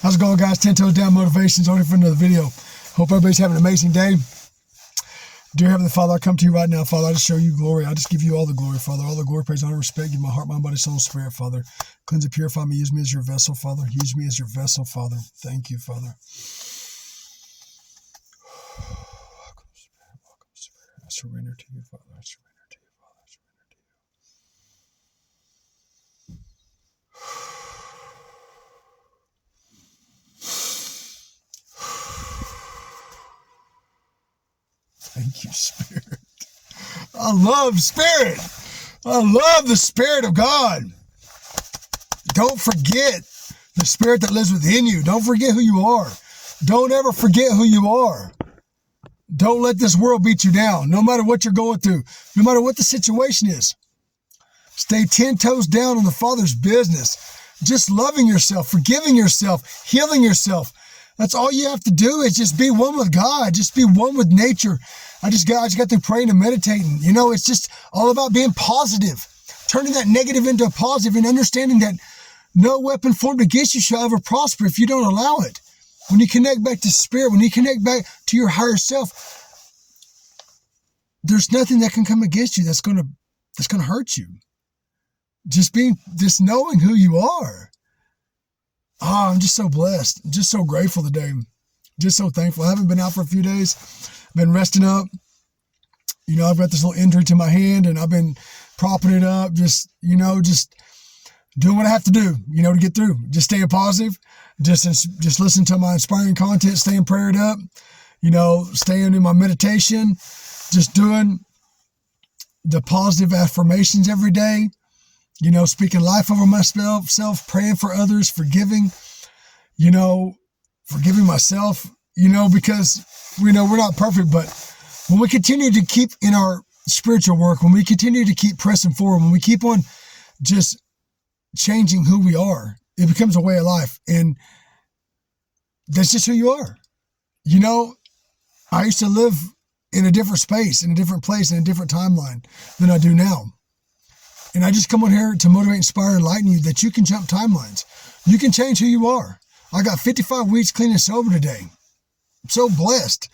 How's it going, guys? 10 Toes Down Motivations, only for another video. Hope everybody's having an amazing day. Dear Heavenly Father, I come to you right now, Father. I just show you glory. I just give you all the glory, Father. All the glory, praise, honor, respect. Give my heart, mind, body, soul, and spirit, Father. Cleanse and purify me. Use me as your vessel, Father. Use me as your vessel, Father. Thank you, Father. Welcome, Spirit. Welcome, Spirit. I surrender to you, Father. I surrender to you, Father. I surrender to you. Thank you, Spirit. I love Spirit. I love the Spirit of God. Don't forget the Spirit that lives within you. Don't forget who you are. Don't ever forget who you are. Don't let this world beat you down, no matter what you're going through, no matter what the situation is. Stay 10 toes down on the Father's business. Just loving yourself, forgiving yourself, healing yourself. That's all you have to do is just be one with God. Just be one with nature. I just got through praying and meditating. You know, it's just all about being positive, turning that negative into a positive and understanding that no weapon formed against you shall ever prosper if you don't allow it. When you connect back to Spirit, when you connect back to your higher self, there's nothing that can come against you that's gonna hurt you. Just knowing who you are. Oh, I'm just so blessed. Just so grateful today. Just so thankful. I haven't been out for a few days. I've been resting up. You know, I've got this little injury to my hand and I've been propping it up. Just doing what I have to do, to get through. Just staying positive. Just listen to my inspiring content, staying prayed up, staying in my meditation, just doing the positive affirmations every day. Speaking life over myself, praying for others, forgiving myself, because we're not perfect, but when we continue to keep in our spiritual work, when we continue to keep pressing forward, when we keep on just changing who we are, it becomes a way of life. And that's just who you are. I used to live in a different space, in a different place, in a different timeline than I do now. And I just come on here to motivate, inspire, and enlighten you that you can jump timelines. You can change who you are. I got 55 weeks clean and sober today. I'm so blessed.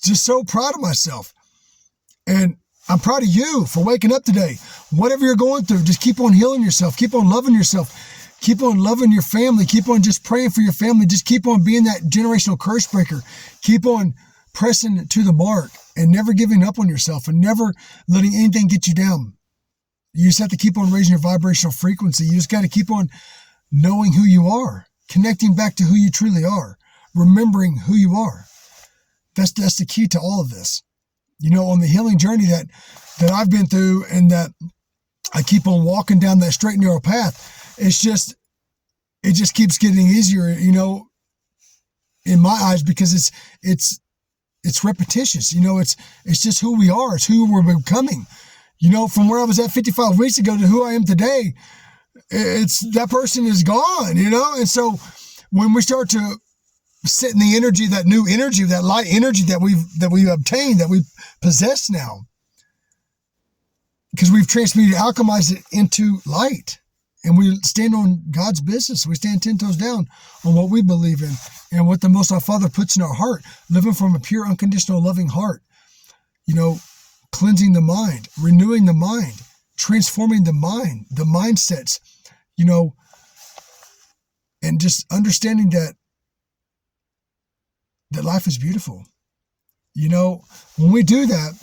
Just so proud of myself. And I'm proud of you for waking up today. Whatever you're going through, just keep on healing yourself. Keep on loving yourself. Keep on loving your family. Keep on just praying for your family. Just keep on being that generational curse breaker. Keep on pressing to the mark and never giving up on yourself and never letting anything get you down. You just have to keep on raising your vibrational frequency. You just got to keep on knowing who you are, connecting back to who you truly are, remembering who you are. That's the key to all of this. On the healing journey that I've been through and that I keep on walking down that straight and narrow path, it just keeps getting easier, in my eyes, because it's repetitious. It's just who we are. It's who we're becoming. From where I was at 55 weeks ago to who I am today, that person is gone, And so when we start to sit in the energy, that new energy, that light energy that we've obtained, that we possess now, because we've transmuted, alchemized it into light, and we stand on God's business. We stand 10 toes down on what we believe in and what the Most High Father puts in our heart, living from a pure, unconditional, loving heart, cleansing the mind, renewing the mind, transforming the mind, the mindsets, and just understanding that life is beautiful. When we do that,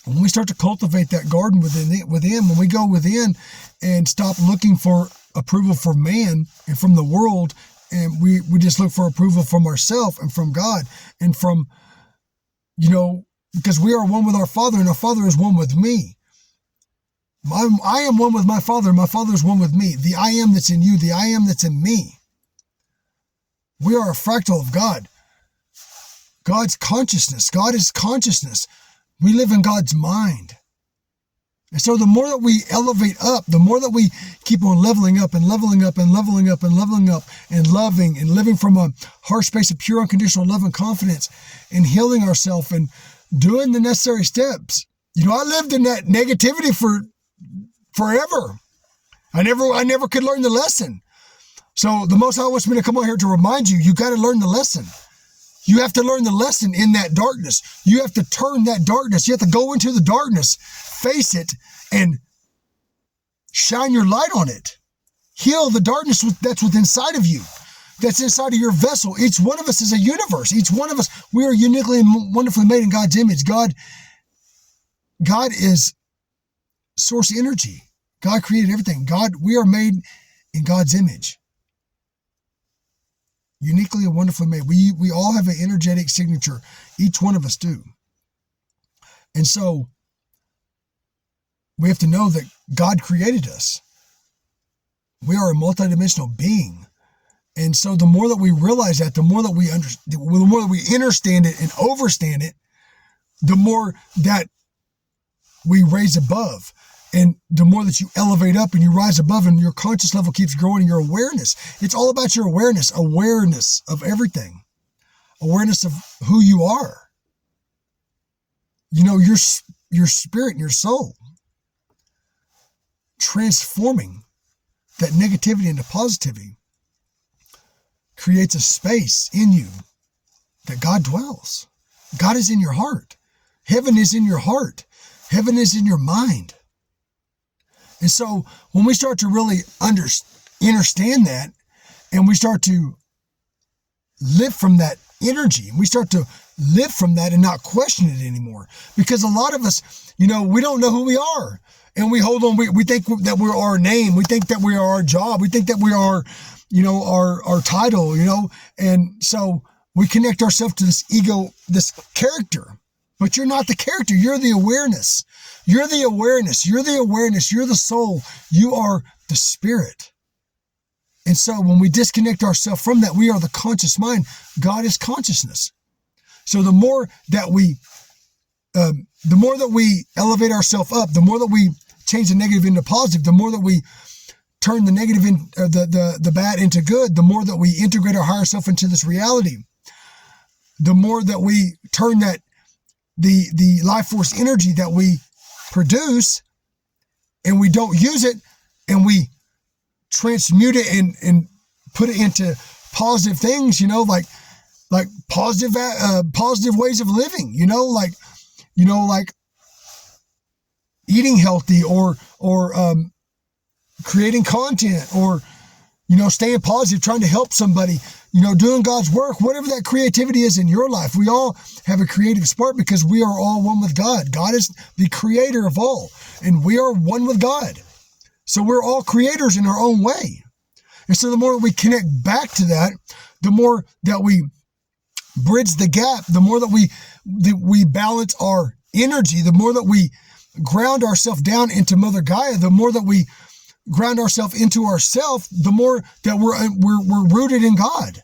when we start to cultivate that garden within, when we go within and stop looking for approval from man and from the world, and we just look for approval from ourselves and from God and from, because we are one with our Father and our Father is one with me. I am one with my Father and my Father is one with me. The I am that's in you, the I am that's in me. We are a fractal of God. God's consciousness. God is consciousness. We live in God's mind. And so the more that we elevate up, the more that we keep on leveling up and leveling up and leveling up and leveling up and loving and living from a heart space of pure unconditional love and confidence and healing ourselves and doing the necessary steps. I lived in that negativity for forever. I never could learn the lesson. So the Most High wants me to come on here to remind you, you got to learn the lesson. You have to learn the lesson in that darkness. You have to turn that darkness. You have to go into the darkness, face it, and shine your light on it. Heal the darkness that's within inside of you. That's inside of your vessel. Each one of us is a universe. Each one of us, we are uniquely and wonderfully made in God's image. God is source energy. God created everything. We are made in God's image. Uniquely and wonderfully made. We all have an energetic signature. Each one of us do. And so we have to know that God created us. We are a multidimensional being. And so the more that we realize that, the more that we understand it and overstand it, the more that we raise above. And the more that you elevate up and you rise above and your conscious level keeps growing, your awareness. It's all about your awareness of everything, awareness of who you are. You know, your spirit and your soul. Transforming that negativity into positivity creates a space in you that God dwells. God is in your heart. Heaven is in your heart. Heaven is in your mind. And so when we start to really understand that, and we start to live from that energy, and we start to live from that and not question it anymore, because a lot of us, you know, we don't know who we are, and we hold on. We think that we're our name. We think that we are our job. We think that we are, you know, our title, you know, and so we connect ourselves to this ego, this character. But you're not the character. You're the awareness. You're the awareness. You're the awareness. You're the soul. You are the spirit. And so when we disconnect ourselves from that, we are the conscious mind. God is consciousness. So the more that we elevate ourselves up, the more that we change the negative into positive, the more that we turn the negative in the bad into good, the more that we integrate our higher self into this reality, the more that we turn that the life force energy that we produce and we don't use it, and we transmute it and put it into positive things, you know, like positive ways of living, you know, like eating healthy or creating content, or, you know, staying positive, trying to help somebody, you know, doing God's work, whatever that creativity is in your life. We all have a creative spark because we are all one with God. God is the creator of all, and we are one with God. So we're all creators in our own way. And so the more that we connect back to that, the more that we bridge the gap, the more that we balance our energy, the more that we ground ourselves down into Mother Gaia, the more that we ground ourselves into ourself, the more that we're rooted in God.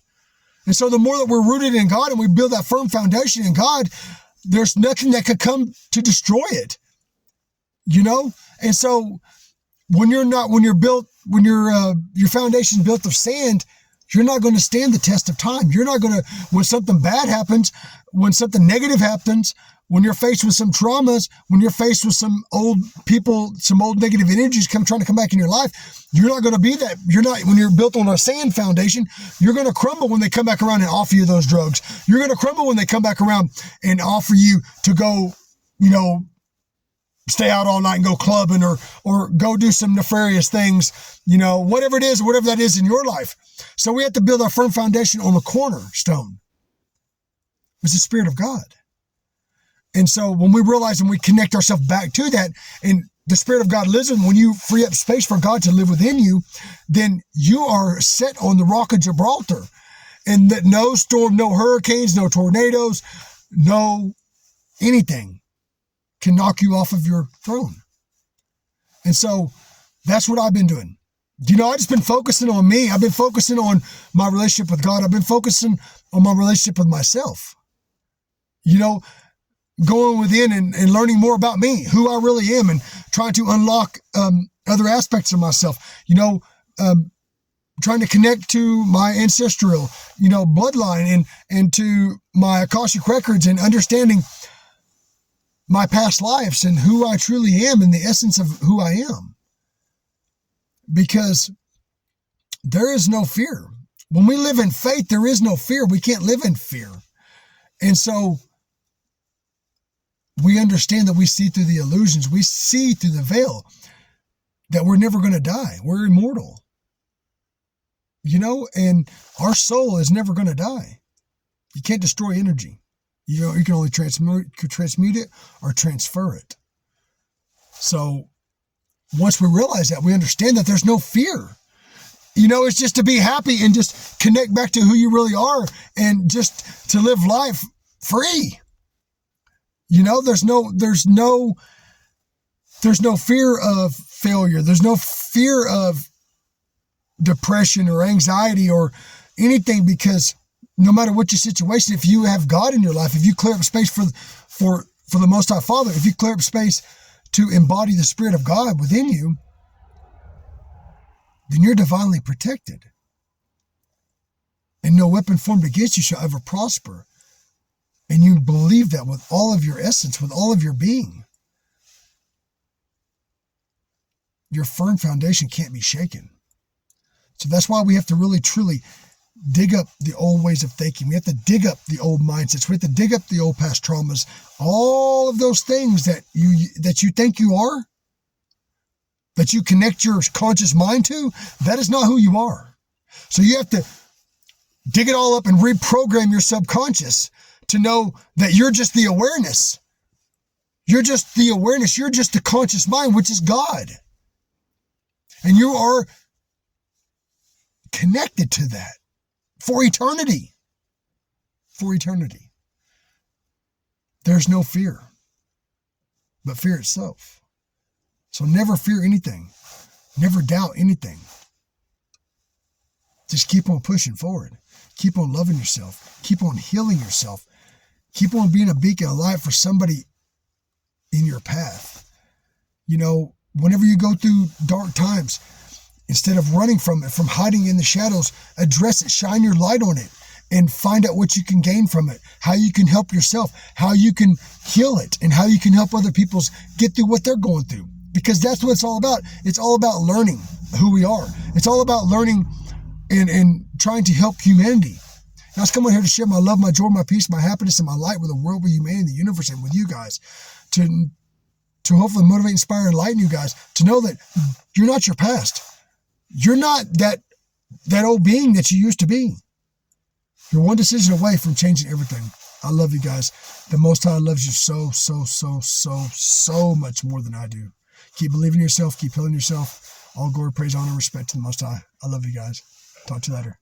And so the more that we're rooted in God and we build that firm foundation in God, there's nothing that could come to destroy it, you know? And so when your foundation is built of sand, you're not going to stand the test of time. You're not going to, when something bad happens, when something negative happens, when you're faced with some traumas, when you're faced with some old people, some old negative energies trying to come back in your life, you're not going to be that. When you're built on a sand foundation, you're going to crumble when they come back around and offer you those drugs. You're going to crumble when they come back around and offer you to go, you know, stay out all night and go clubbing or go do some nefarious things, you know, whatever it is, whatever that is in your life. So we have to build our firm foundation on the cornerstone. It's the Spirit of God. And so when we realize and we connect ourselves back to that, and the Spirit of God lives in, when you free up space for God to live within you, then you are set on the Rock of Gibraltar. And that no storm, no hurricanes, no tornadoes, no anything can knock you off of your throne. And so that's what I've been doing. You know, I've just been focusing on me. I've been focusing on my relationship with God. I've been focusing on my relationship with myself. You know, going within and learning more about me, who I really am, and trying to unlock other aspects of myself. You know, trying to connect to my ancestral, you know, bloodline and to my Akashic records, and understanding my past lives and who I truly am and the essence of who I am. Because there is no fear. When we live in faith, there is no fear. We can't live in fear. And so we understand that we see through the illusions. We see through the veil that we're never going to die. We're immortal. And our soul is never going to die. You can't destroy energy. You can only transmute it or transfer it. So once we realize that, we understand that there's no fear. It's just to be happy and just connect back to who you really are and just to live life free. There's no fear of failure. There's no fear of depression or anxiety or anything, because no matter what your situation, if you have God in your life, if you clear up space for the Most High Father, if you clear up space to embody the Spirit of God within you, then you're divinely protected. And no weapon formed against you shall ever prosper. And you believe that with all of your essence, with all of your being. Your firm foundation can't be shaken. So that's why we have to really, truly dig up the old ways of thinking. We have to dig up the old mindsets. We have to dig up the old past traumas. All of those things that you think you are, that you connect your conscious mind to, that is not who you are. So you have to dig it all up and reprogram your subconscious to know that you're just the awareness. You're just the awareness. You're just the conscious mind, which is God. And you are connected to that for eternity. For eternity. There's no fear, but fear itself. So never fear anything. Never doubt anything. Just keep on pushing forward. Keep on loving yourself. Keep on healing yourself. Keep on being a beacon of light for somebody in your path. Whenever you go through dark times, instead of running from it, from hiding in the shadows, address it, shine your light on it, and find out what you can gain from it, how you can help yourself, how you can heal it, and how you can help other people get through what they're going through. Because that's what it's all about. It's all about learning who we are. It's all about learning and trying to help humanity. And I was coming here to share my love, my joy, my peace, my happiness, and my light with the world, with humanity, the universe, and with you guys. To hopefully motivate, inspire, and enlighten you guys to know that you're not your past. You're not that old being that you used to be. You're one decision away from changing everything. I love you guys. The Most High loves you so, so, so, so, so much more than I do. Keep believing in yourself. Keep healing yourself. All glory, praise, honor, respect to the Most High. I love you guys. Talk to you later.